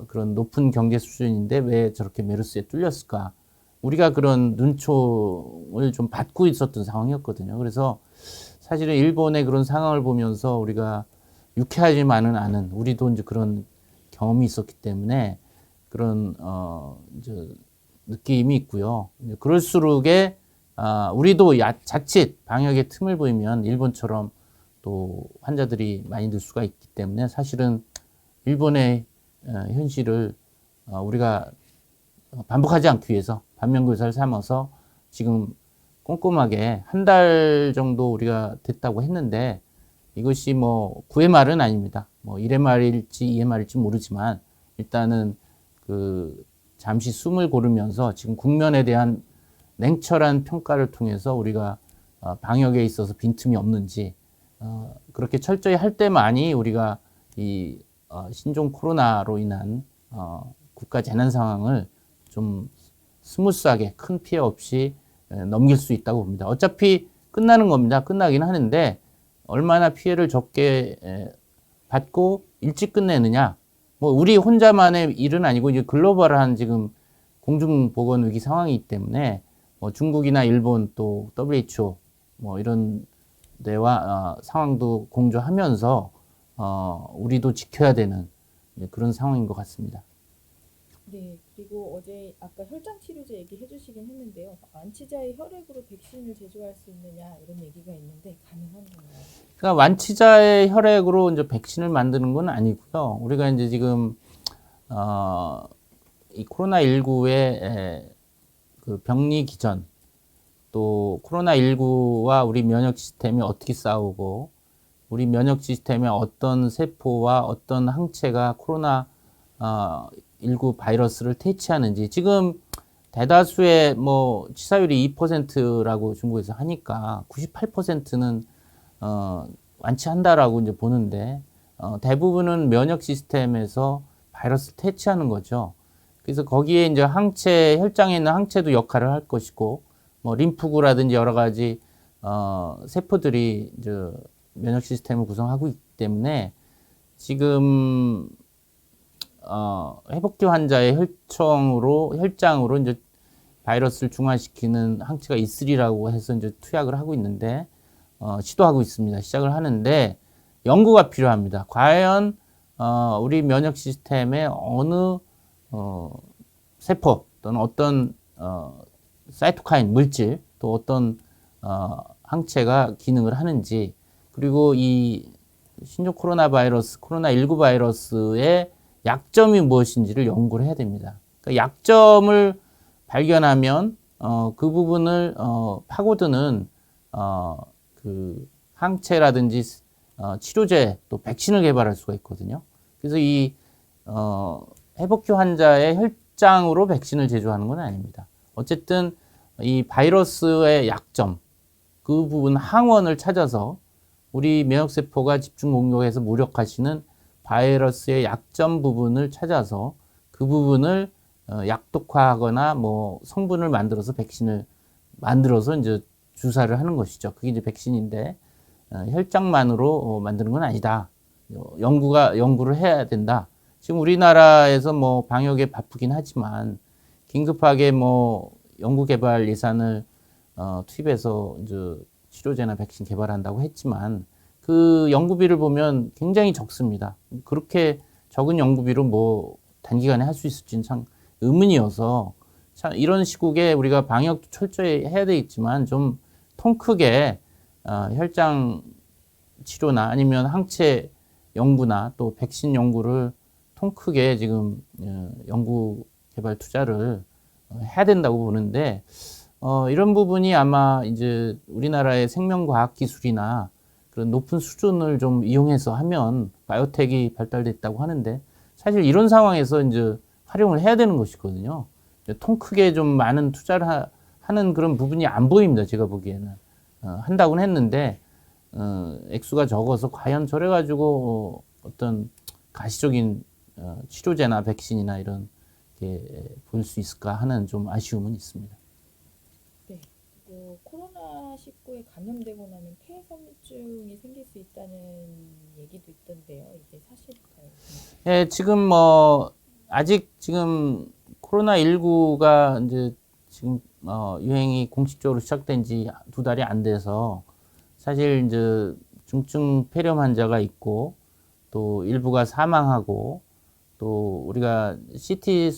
그런 높은 경제 수준인데 왜 저렇게 메르스에 뚫렸을까? 우리가 그런 눈총을 좀 받고 있었던 상황이었거든요. 그래서 사실은 일본의 그런 상황을 보면서 우리가 유쾌하지만은 않은, 우리도 이제 그런 경험이 있었기 때문에 그런 이제 느낌이 있고요. 그럴수록에 우리도 자칫 방역에 틈을 보이면 일본처럼 또 환자들이 많이 늘 수가 있기 때문에 사실은 일본의 현실을 우리가 반복하지 않기 위해서 반면교사를 삼아서 지금 꼼꼼하게 한 달 정도 우리가 됐다고 했는데 이것이 뭐 9의 말은 아닙니다. 뭐 1의 말일지 2의 말일지 모르지만 일단은 그 잠시 숨을 고르면서 지금 국면에 대한 냉철한 평가를 통해서 우리가 방역에 있어서 빈틈이 없는지 그렇게 철저히 할 때만이 우리가 이 신종 코로나로 인한 국가 재난 상황을 좀 스무스하게 큰 피해 없이 넘길 수 있다고 봅니다. 어차피 끝나는 겁니다. 끝나긴 하는데 얼마나 피해를 적게 받고 일찍 끝내느냐. 뭐 우리 혼자만의 일은 아니고 이제 글로벌한 지금 공중보건 위기 상황이기 때문에 뭐 중국이나 일본 또 WHO 뭐 이런 데와 상황도 공조하면서 우리도 지켜야 되는 그런 상황인 것 같습니다. 네, 그리고 어제 아까 혈장 치료제 얘기해 주시긴 했는데요. 완치자의 혈액으로 백신을 제조할 수 있느냐 이런 얘기가 있는데 가능한 건가요? 그러니까 완치자의 혈액으로 이제 백신을 만드는 건 아니고요. 우리가 이제 지금 이 코로나19의 그 병리 기전 또 코로나19와 우리 면역 시스템이 어떻게 싸우고 우리 면역 시스템의 어떤 세포와 어떤 항체가 코로나19 바이러스를 퇴치하는지 지금 대다수의 뭐 치사율이 2%라고 중국에서 하니까 98%는 완치한다라고 이제 보는데 대부분은 면역 시스템에서 바이러스를 퇴치하는 거죠. 그래서 거기에 이제 항체, 혈장에 있는 항체도 역할을 할 것이고, 뭐 림프구라든지 여러 가지 세포들이 이제 면역 시스템을 구성하고 있기 때문에 지금 회복기 환자의 혈장으로 이제 바이러스를 중화시키는 항체가 있으리라고 해서 이제 투약을 하고 있는데 시도하고 있습니다. 시작을 하는데 연구가 필요합니다. 과연 우리 면역 시스템의 어느 세포 또는 어떤 사이토카인 물질 또 어떤 항체가 기능을 하는지 그리고 이 신종 코로나 바이러스, 코로나19 바이러스의 약점이 무엇인지를 연구를 해야 됩니다. 그러니까 약점을 발견하면 그 부분을 파고드는 그 항체라든지 치료제 또 백신을 개발할 수가 있거든요. 그래서 이 회복기 환자의 혈장으로 백신을 제조하는 건 아닙니다. 어쨌든 이 바이러스의 약점 그 부분 항원을 찾아서 우리 면역세포가 집중 공격해서 무력화시는 바이러스의 약점 부분을 찾아서 그 부분을 약독화하거나 뭐 성분을 만들어서 백신을 만들어서 이제 주사를 하는 것이죠. 그게 이제 백신인데 혈장만으로 만드는 건 아니다. 연구를 해야 된다. 지금 우리나라에서 뭐 방역에 바쁘긴 하지만 긴급하게 뭐 연구 개발 예산을 투입해서 이제 치료제나 백신 개발한다고 했지만 그 연구비를 보면 굉장히 적습니다. 그렇게 적은 연구비로 뭐 단기간에 할 수 있을지는 참 의문이어서 참 이런 시국에 우리가 방역도 철저히 해야 되겠지만 좀 통 크게 혈장 치료나 아니면 항체 연구나 또 백신 연구를 통 크게 지금 연구 개발 투자를 해야 된다고 보는데 이런 부분이 아마 이제 우리나라의 생명과학 기술이나 그런 높은 수준을 좀 이용해서 하면 바이오텍이 발달됐다고 하는데 사실 이런 상황에서 이제 활용을 해야 되는 것이거든요. 통 크게 좀 많은 투자를 하는 그런 부분이 안 보입니다. 제가 보기에는 한다고는 했는데 액수가 적어서 과연 저래 가지고 어떤 가시적인 치료제나 백신이나 이런 게 보일 수 있을까 하는 좀 아쉬움은 있습니다. 네. 그리고 코로나19에 감염되고 나면 폐섬유증이 생길 수 있다는 얘기도 있던데요. 이게 사실일까요? 예, 지금 뭐 아직 지금 코로나19가 이제 지금 유행이 공식적으로 시작된 지 2달이 안 돼서 사실 이제 중증 폐렴 환자가 있고 또 일부가 사망하고 또 우리가 CT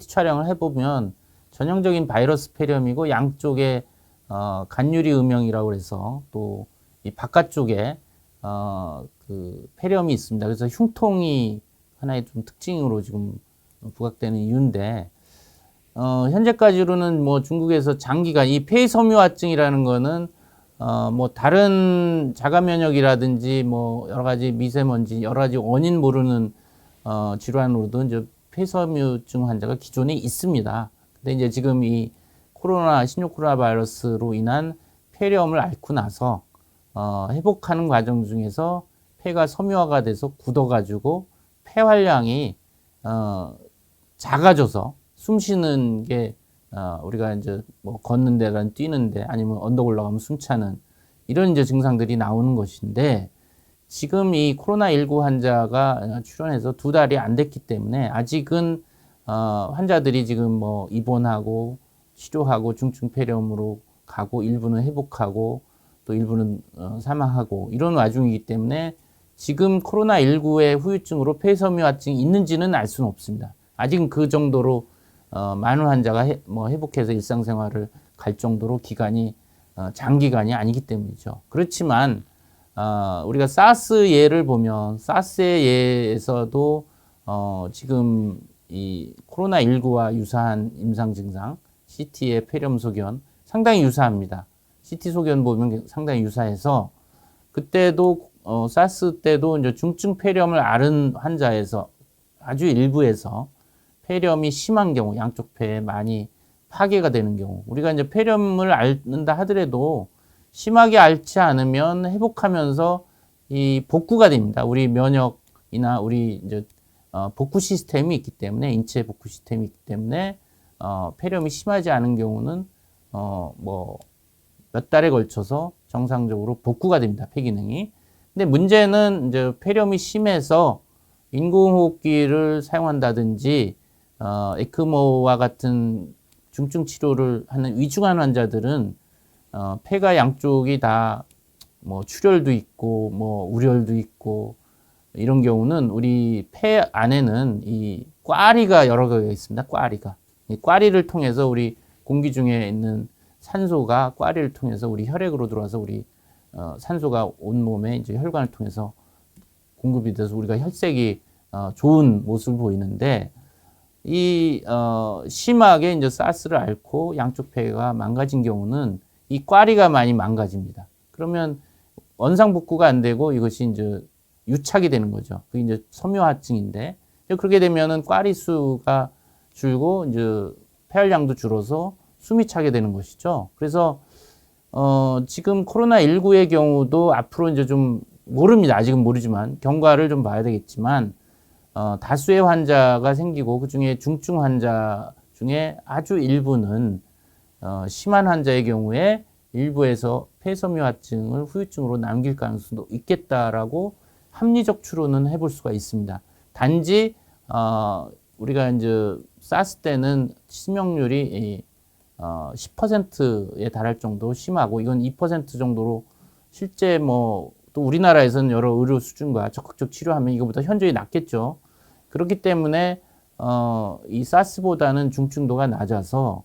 촬영을 해보면 전형적인 바이러스 폐렴이고 양쪽에 간유리 음영이라고 해서 또 이 바깥쪽에 그 폐렴이 있습니다. 그래서 흉통이 하나의 좀 특징으로 지금 부각되는 이유인데 현재까지로는 뭐 중국에서 장기간 이 폐섬유화증이라는 거는 뭐 다른 자가 면역이라든지 뭐 여러 가지 미세먼지 여러 가지 원인 모르는 질환으로도 이제 폐섬유증 환자가 기존에 있습니다. 근데 이제 지금 이 신종 코로나 바이러스로 인한 폐렴을 앓고 나서 회복하는 과정 중에서 폐가 섬유화가 돼서 굳어가지고 폐활량이 작아져서 숨 쉬는 게 우리가 이제 뭐 걷는 데든 뛰는데 아니면 언덕 올라가면 숨차는 이런 이제 증상들이 나오는 것인데 지금 이 코로나19 환자가 출원해서 2달이 안 됐기 때문에 아직은 환자들이 지금 뭐 입원하고 치료하고 중증 폐렴으로 가고 일부는 회복하고 또 일부는 사망하고 이런 와중이기 때문에 지금 코로나19의 후유증으로 폐섬유화증이 있는지는 알 수는 없습니다. 아직은 그 정도로 많은 환자가 회복해서 일상생활을 갈 정도로 기간이 장기간이 아니기 때문이죠. 그렇지만 우리가 사스 예를 보면 사스의 예에서도 지금 이 코로나19와 유사한 임상 증상, CT의 폐렴 소견 상당히 유사합니다. CT 소견 보면 상당히 유사해서 그때도 사스 때도 이제 중증 폐렴을 앓은 환자에서 아주 일부에서 폐렴이 심한 경우, 양쪽 폐에 많이 파괴가 되는 경우, 우리가 이제 폐렴을 앓는다 하더라도 심하게 앓지 않으면 회복하면서 이 복구가 됩니다. 우리 면역이나 우리 이제 복구 시스템이 있기 때문에 인체 복구 시스템이 있기 때문에 폐렴이 심하지 않은 경우는 뭐 몇 달에 걸쳐서 정상적으로 복구가 됩니다. 폐 기능이. 근데 문제는 이제 폐렴이 심해서 인공호흡기를 사용한다든지 에크모와 같은 중증 치료를 하는 위중한 환자들은 폐가 양쪽이 다 뭐 출혈도 있고 뭐 우려도 있고 이런 경우는 우리 폐 안에는 이 꽈리가 여러 개가 있습니다. 꽈리가. 이 꽈리를 통해서 우리 공기 중에 있는 산소가 꽈리를 통해서 우리 혈액으로 들어와서 우리 산소가 온 몸에 이제 혈관을 통해서 공급이 돼서 우리가 혈색이 좋은 모습을 보이는데 이 심하게 이제 사스를 앓고 양쪽 폐가 망가진 경우는 이 꽈리가 많이 망가집니다. 그러면 원상복구가 안 되고 이것이 이제 유착이 되는 거죠. 그게 이제 섬유화증인데 그렇게 되면은 꽈리 수가 줄고 이제 폐활량도 줄어서 숨이 차게 되는 것이죠. 그래서 지금 코로나19의 경우도 앞으로 이제 좀 모릅니다. 아직은 모르지만 경과를 좀 봐야 되겠지만 다수의 환자가 생기고 그중에 중증 환자 중에 아주 일부는 심한 환자의 경우에 일부에서 폐섬유화증을 후유증으로 남길 가능성도 있겠다라고 합리적 추론은 해볼 수가 있습니다. 단지 우리가 이제 사스 때는 치명률이 10%에 달할 정도로 심하고 이건 2% 정도로 실제 뭐 또 우리나라에서는 여러 의료 수준과 적극적 치료하면 이거보다 현저히 낫겠죠. 그렇기 때문에 이 사스보다는 중증도가 낮아서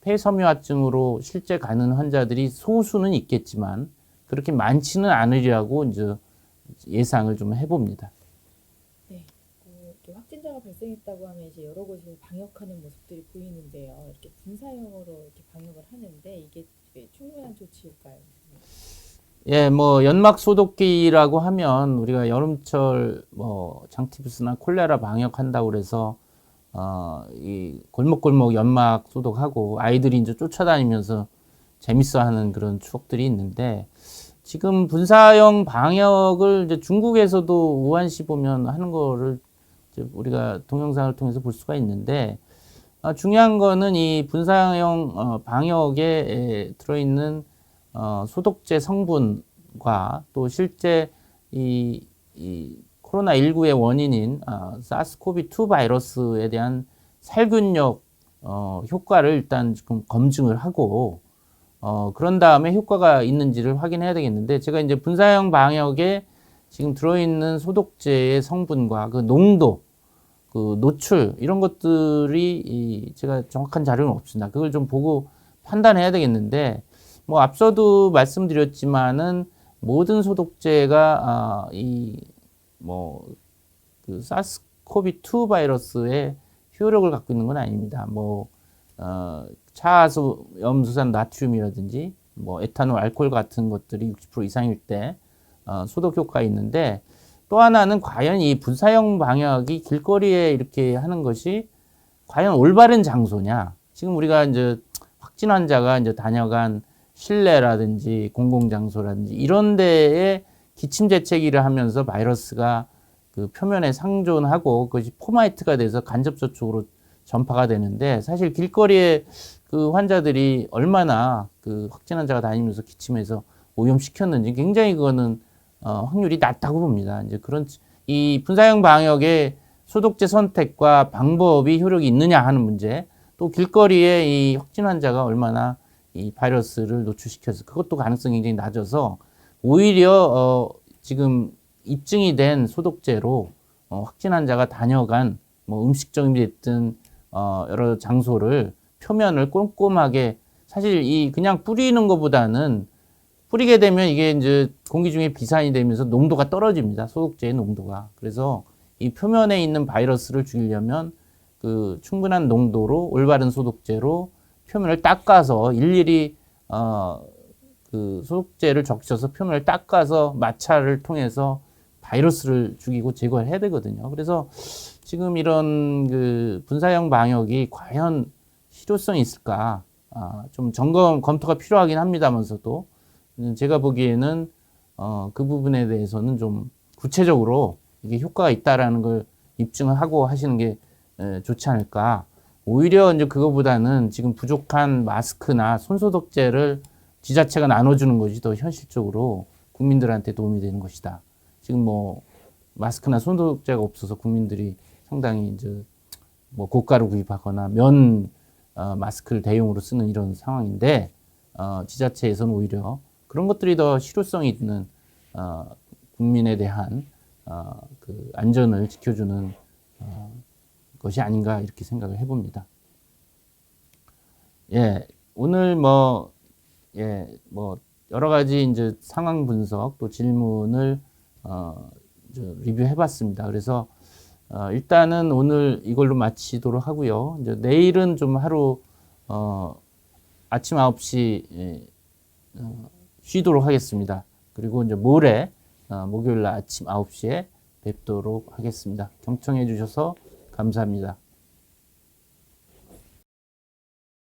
폐섬유화증으로 실제 가는 환자들이 소수는 있겠지만 그렇게 많지는 않으리라고 이제 예상을 좀 해봅니다. 네, 이렇게 확진자가 발생했다고 하면 이제 여러 곳에서 방역하는 모습들이 보이는데요. 이렇게 분사형으로 이렇게 방역을 하는데 이게 충분한 조치일까요? 예, 뭐 연막 소독기라고 하면 우리가 여름철 뭐 장티푸스나 콜레라 방역한다고 그래서 이 골목골목 연막 소독하고 아이들이 이제 쫓아다니면서 재밌어하는 그런 추억들이 있는데 지금 분사형 방역을 이제 중국에서도 우한시 보면 하는 거를 이제 우리가 동영상을 통해서 볼 수가 있는데 중요한 거는 이 분사형 방역에 들어있는 소독제 성분과 또 실제 이 코로나19의 원인인 사스코비2 바이러스에 대한 살균력 효과를 일단 좀 검증을 하고 그런 다음에 효과가 있는지를 확인해야 되겠는데 제가 이제 분사형 방역에 지금 들어있는 소독제의 성분과 그 농도, 그 노출 이런 것들이 제가 정확한 자료는 없습니다. 그걸 좀 보고 판단해야 되겠는데 뭐 앞서도 말씀드렸지만은 모든 소독제가 그 사스코비2 바이러스의 효력을 갖고 있는 건 아닙니다. 차수 염수산 나트륨이라든지 에탄올, 알코올 같은 것들이 60% 이상일 때 소독 효과가 있는데 또 하나는 과연 이 분사형 방역이 길거리에 이렇게 하는 것이 과연 올바른 장소냐? 지금 우리가 이제 확진 환자가 이제 다녀간 실내라든지 공공장소라든지 이런 데에 기침 재채기를 하면서 바이러스가 그 표면에 상존하고 그것이 포마이트가 돼서 간접 접촉으로 전파가 되는데 사실 길거리에 그 환자들이 얼마나 그 확진 환자가 다니면서 기침해서 오염시켰는지 굉장히 그거는 확률이 낮다고 봅니다. 이제 그런 이 분사형 방역의 소독제 선택과 방법이 효력이 있느냐 하는 문제, 또 길거리에 이 확진 환자가 얼마나 이 바이러스를 노출시켜서 그것도 가능성이 굉장히 낮아서 오히려 지금 입증이 된 소독제로 확진 환자가 다녀간 음식점이 됐든 여러 장소를 표면을 꼼꼼하게 사실 이 그냥 뿌리는 것보다는 뿌리게 되면 이게 이제 공기 중에 비산이 되면서 농도가 떨어집니다. 소독제의 농도가. 그래서 이 표면에 있는 바이러스를 죽이려면 그 충분한 농도로 올바른 소독제로 표면을 닦아서 일일이 그 소독제를 적셔서 표면을 닦아서 마찰을 통해서 바이러스를 죽이고 제거를 해야 되거든요. 그래서 지금 이런 그 분사형 방역이 과연 실효성이 있을까? 좀 검토가 필요하긴 합니다만서도 제가 보기에는 그 부분에 대해서는 좀 구체적으로 이게 효과가 있다라는 걸 입증을 하고 하시는 게 좋지 않을까. 오히려 이제 그거보다는 지금 부족한 마스크나 손소독제를 지자체가 나눠주는 것이 더 현실적으로 국민들한테 도움이 되는 것이다. 지금 마스크나 손소독제가 없어서 국민들이 상당히 이제 고가로 구입하거나 면 마스크를 대용으로 쓰는 이런 상황인데 지자체에서는 오히려 그런 것들이 더 실효성이 있는 국민에 대한 그 안전을 지켜주는 것이 아닌가 이렇게 생각을 해봅니다. 예, 오늘 여러 가지 이제 상황 분석 또 질문을 리뷰해봤습니다. 그래서 일단은 오늘 이걸로 마치도록 하고요. 이제 내일은 좀 하루 아침 9시 쉬도록 하겠습니다. 그리고 이제 모레 목요일 날 아침 9시에 뵙도록 하겠습니다. 경청해 주셔서 감사합니다.